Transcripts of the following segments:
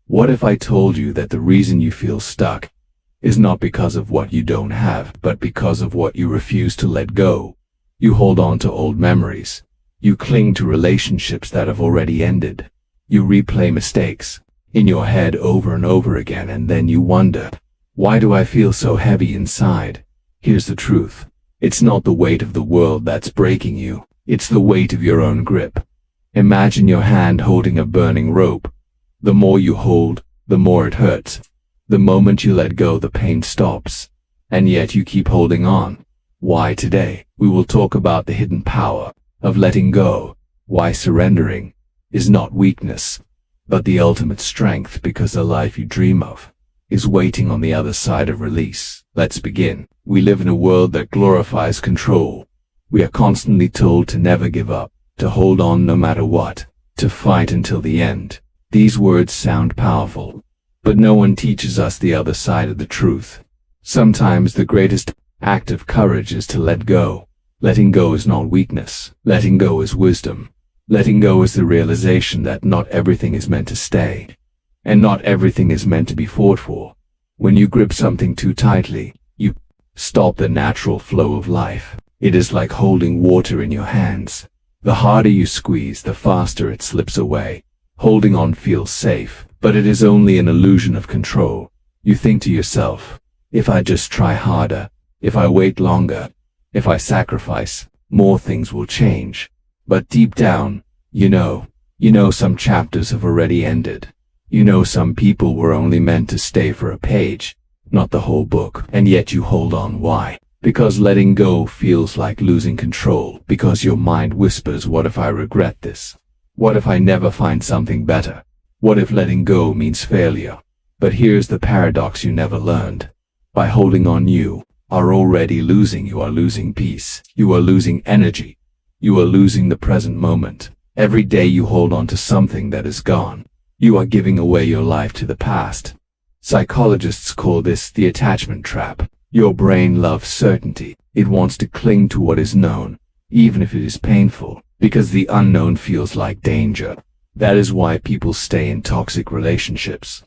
What if I told you that the reason you feel stuck is not because of what you don't have, but because of what you refuse to let go? You hold on to old memories. You cling to relationships that have already ended. You replay mistakes in your head over and over again, and then you wonder, why do I feel so heavy inside? Here's the truth. It's not the weight of the world that's breaking you. It's the weight of your own grip. Imagine your hand holding a burning rope. The more you hold, the more it hurts. The moment you let go, the pain stops. And yet you keep holding on. Why? Today, we will talk about the hidden power of letting go. Why surrendering is not weakness, but the ultimate strength, because the life you dream of is waiting on the other side of release. Let's begin. We live in a world that glorifies control. We are constantly told to never give up, to hold on no matter what, to fight until the end. These words sound powerful, but no one teaches us the other side of the truth. Sometimes the greatest act of courage is to let go. Letting go is not weakness. Letting go is wisdom. Letting go is the realization that not everything is meant to stay, and not everything is meant to be fought for. When you grip something too tightly, you stop the natural flow of life. It is like holding water in your hands. The harder you squeeze, the faster it slips away. Holding on feels safe, but it is only an illusion of control. You think to yourself, if I just try harder, if I wait longer, if I sacrifice, more things will change. But deep down, you know some chapters have already ended. You know some people were only meant to stay for a page, not the whole book. And yet you hold on. Why? Because letting go feels like losing control. Because your mind whispers, what if I regret this? What if I never find something better? What if letting go means failure? But here's the paradox you never learned. By holding on, you are already losing. You are losing peace. You are losing energy. You are losing the present moment. Every day you hold on to something that is gone, you are giving away your life to the past. Psychologists call this the attachment trap. Your brain loves certainty. It wants to cling to what is known, even if it is painful, because the unknown feels like danger. That is why people stay in toxic relationships.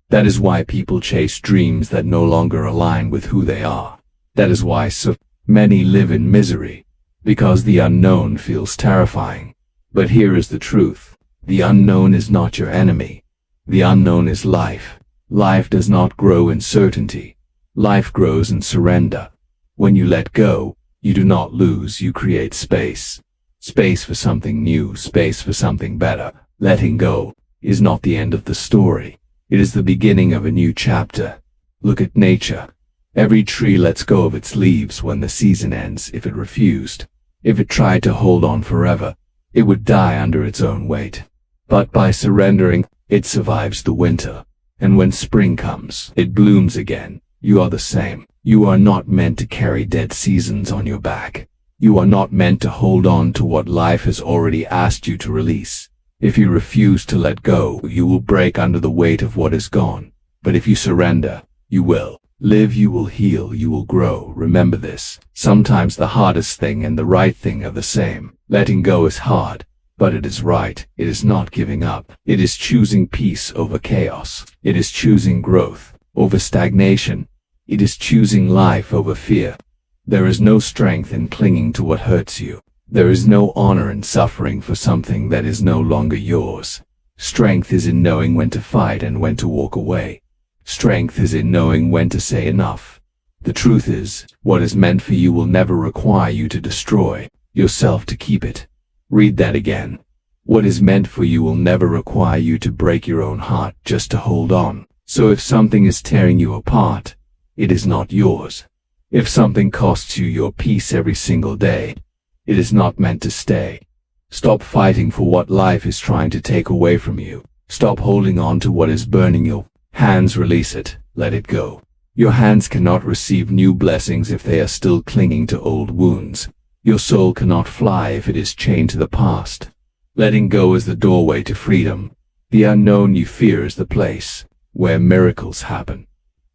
That is why people chase dreams that no longer align with who they are. That is why so many live in misery, because the unknown feels terrifying. But here is the truth. The unknown is not your enemy. The unknown is life. Life does not grow in certainty. Life grows in surrender. When you let go, you do not lose, you create space. Space for something new, space for something better. Letting go is not the end of the story. It is the beginning of a new chapter. Look at nature. Every tree lets go of its leaves when the season ends. If it refused, if it tried to hold on forever, it would die under its own weight. But by surrendering, it survives the winter. And when spring comes, it blooms again. You are the same. You are not meant to carry dead seasons on your back. You are not meant to hold on to what life has already asked you to release. If you refuse to let go, you will break under the weight of what is gone. But if you surrender, you will live, you will heal, you will grow. Remember this. Sometimes the hardest thing and the right thing are the same. Letting go is hard, but it is right. It is not giving up. It is choosing peace over chaos. It is choosing growth over stagnation. It is choosing life over fear. There is no strength in clinging to what hurts you. There is no honor in suffering for something that is no longer yours. Strength is in knowing when to fight and when to walk away. Strength is in knowing when to say enough. The truth is, what is meant for you will never require you to destroy yourself to keep it. Read that again. What is meant for you will never require you to break your own heart just to hold on. So if something is tearing you apart, it is not yours. If something costs you your peace every single day, it is not meant to stay. Stop fighting for what life is trying to take away from you. Stop holding on to what is burning your hands. Release it. Let it go. Your hands cannot receive new blessings if they are still clinging to old wounds. Your soul cannot fly if it is chained to the past. Letting go is the doorway to freedom. The unknown you fear is the place where miracles happen.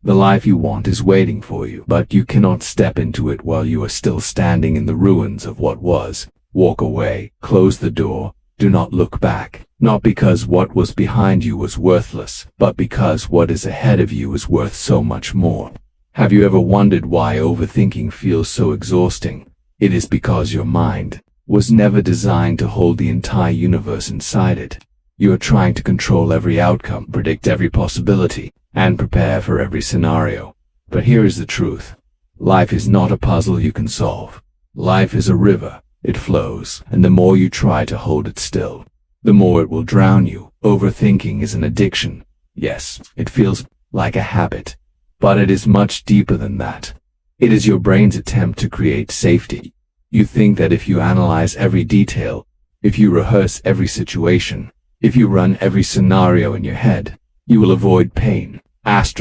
The life you want is waiting for you, but you cannot step into it while you are still standing in the ruins of what was. Walk away, close the door, Do not look back, not because what was behind you was worthless, but because what is ahead of you is worth so much more. Have you ever wondered why overthinking feels so exhausting? It is because your mind was never designed to hold the entire universe inside it. You are trying to control every outcome, predict every possibility, and prepare for every scenario. But here is the truth. Life is not a puzzle you can solve. Life is a river. It flows, and the more you try to hold it still, the more it will drown you. Overthinking is an addiction. Yes, it feels like a habit, but it is much deeper than that. It is your brain's attempt to create safety. You think that if you analyze every detail, if you rehearse every situation, if you run every scenario in your head, you will avoid pain. But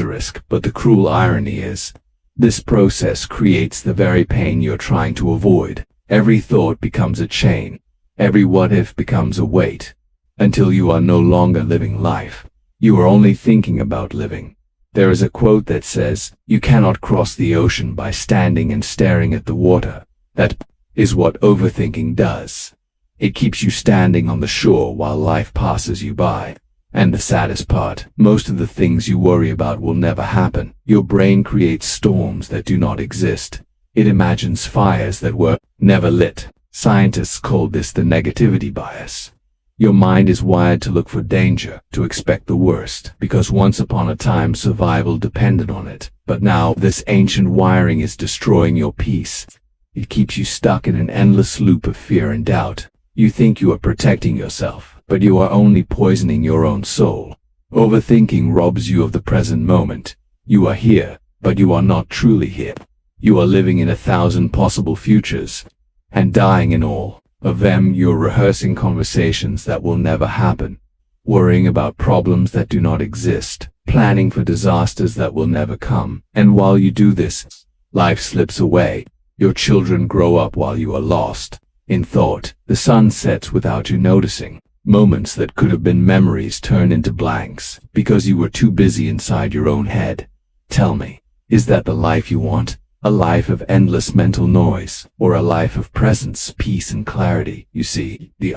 the cruel irony is, this process creates the very pain you're trying to avoid. Every thought becomes a chain. Every what-if becomes a weight. Until you are no longer living life. You are only thinking about living. There is a quote that says, "You cannot cross the ocean by standing and staring at the water." That is what overthinking does. It keeps you standing on the shore while life passes you by. And the saddest part, most of the things you worry about will never happen. Your brain creates storms that do not exist. It imagines fires that were never lit. Scientists call this the negativity bias. Your mind is wired to look for danger, to expect the worst, because once upon a time survival depended on it. But now this ancient wiring is destroying your peace. It keeps you stuck in an endless loop of fear and doubt. You think you are protecting yourself, but you are only poisoning your own soul. Overthinking robs you of the present moment. You are here, but you are not truly here. You are living in 1,000 possible futures, and dying in all of them. You're rehearsing conversations that will never happen, worrying about problems that do not exist, planning for disasters that will never come. And while you do this, life slips away. Your children grow up while you are lost in thought. The sun sets without you noticing. Moments that could have been memories turn into blanks because you were too busy inside your own head. Tell me, is that the life you want? A life of endless mental noise, or a life of presence, peace, and clarity? You see, the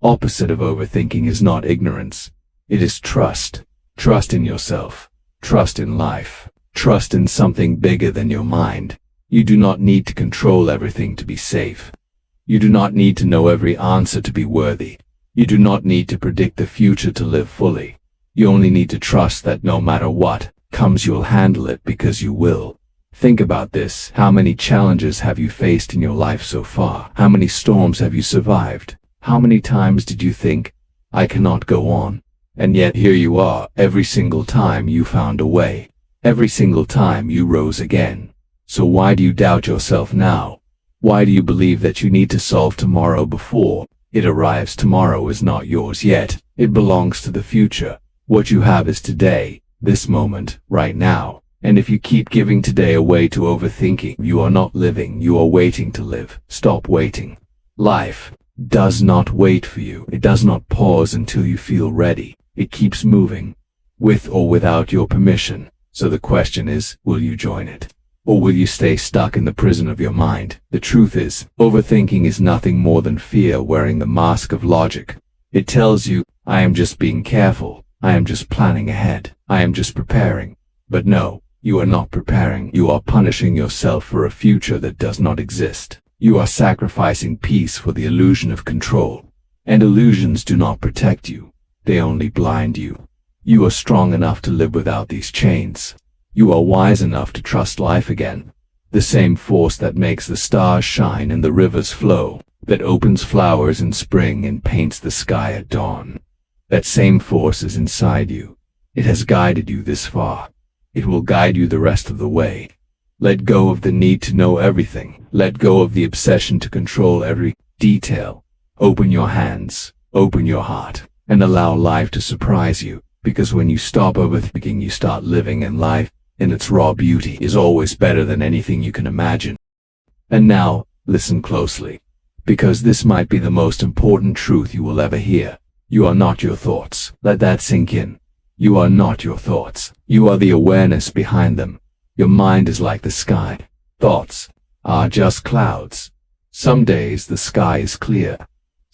opposite of overthinking is not ignorance. It is trust. Trust in yourself. Trust in life. Trust in something bigger than your mind. You do not need to control everything to be safe. You do not need to know every answer to be worthy. You do not need to predict the future to live fully. You only need to trust that no matter what comes, you'll handle it because you will. Think about this. How many challenges have you faced in your life so far? How many storms have you survived? How many times did you think, "I cannot go on"? And yet here you are. Every single time you found a way. Every single time you rose again. So why do you doubt yourself now? Why do you believe that you need to solve tomorrow before it arrives? Tomorrow is not yours yet. It belongs to the future. What you have is today, this moment, right now. And if you keep giving today away to overthinking, you are not living, you are waiting to live. Stop waiting. Life does not wait for you. It does not pause until you feel ready. It keeps moving, with or without your permission. So the question is, will you join it? Or will you stay stuck in the prison of your mind? The truth is, overthinking is nothing more than fear wearing the mask of logic. It tells you, I am just being careful. I am just planning ahead. I am just preparing. But no. You are not preparing. You are punishing yourself for a future that does not exist. You are sacrificing peace for the illusion of control. And illusions do not protect you. They only blind you. You are strong enough to live without these chains. You are wise enough to trust life again. The same force that makes the stars shine and the rivers flow, that opens flowers in spring and paints the sky at dawn. That same force is inside you. It has guided you this far. It will guide you the rest of the way. Let go of the need to know everything. Let go of the obsession to control every detail. Open your hands, open your heart, and allow life to surprise you. Because when you stop overthinking, you start living, and life, in its raw beauty, is always better than anything you can imagine. And now, listen closely. Because this might be the most important truth you will ever hear. You are not your thoughts. Let that sink in. You are not your thoughts. You are the awareness behind them. Your mind is like the sky. Thoughts are just clouds. Some days the sky is clear.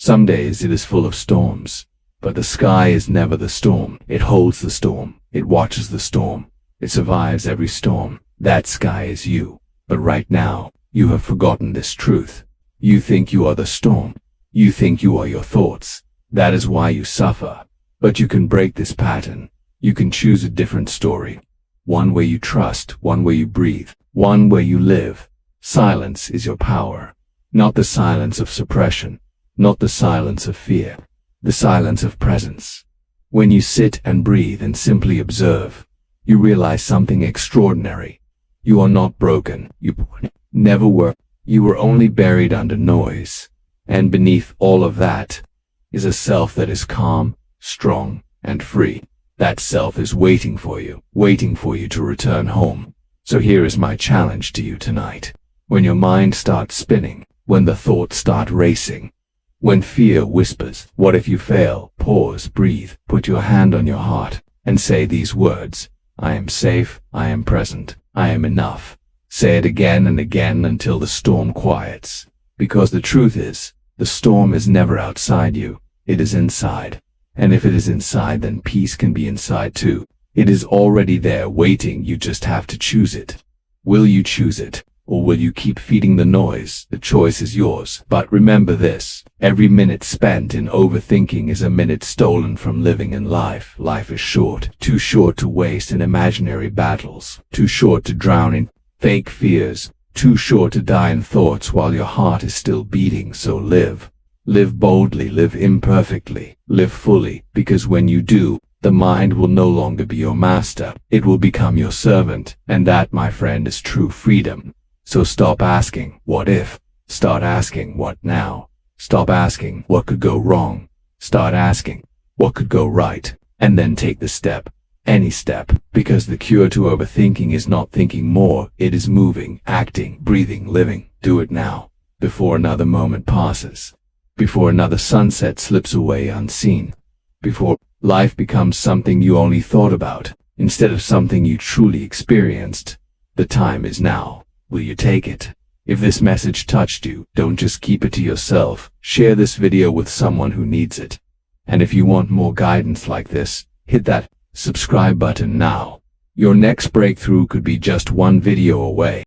Some days it is full of storms, but the sky is never the storm. It holds the storm. It watches the storm. It survives every storm. That sky is you. But right now, you have forgotten this truth. You think you are the storm. You think you are your thoughts. That is why you suffer. But you can break this pattern. You can choose a different story. One where you trust, one where you breathe, one where you live. Silence is your power. Not the silence of suppression. Not the silence of fear. The silence of presence. When you sit and breathe and simply observe, you realize something extraordinary. You are not broken. You never were. You were only buried under noise. And beneath all of that is a self that is calm, strong, and free. That self is waiting for you to return home. So here is my challenge to you tonight. When your mind starts spinning, when the thoughts start racing, when fear whispers, what if you fail? Pause, breathe, put your hand on your heart, and say these words: I am safe, I am present, I am enough. Say it again and again until the storm quiets. Because the truth is, the storm is never outside you, it is inside. And if it is inside, then peace can be inside too. It is already there waiting, you just have to choose it. Will you choose it? Or will you keep feeding the noise? The choice is yours. But remember this, every minute spent in overthinking is a minute stolen from living in life. Life is short, too short to waste in imaginary battles, too short to drown in fake fears, too short to die in thoughts while your heart is still beating. So live. Live boldly, live imperfectly, live fully, because when you do, the mind will no longer be your master. It will become your servant, and that, my friend, is true freedom. So stop asking, what if? Start asking, what now? Stop asking, what could go wrong? Start asking, what could go right? And then take the step. Any step. Because the cure to overthinking is not thinking more, it is moving, acting, breathing, living. Do it now, before another moment passes. Before another sunset slips away unseen. Before life becomes something you only thought about, instead of something you truly experienced. The time is now. Will you take it? If this message touched you, don't just keep it to yourself. Share this video with someone who needs it. And if you want more guidance like this, hit that subscribe button now. Your next breakthrough could be just one video away.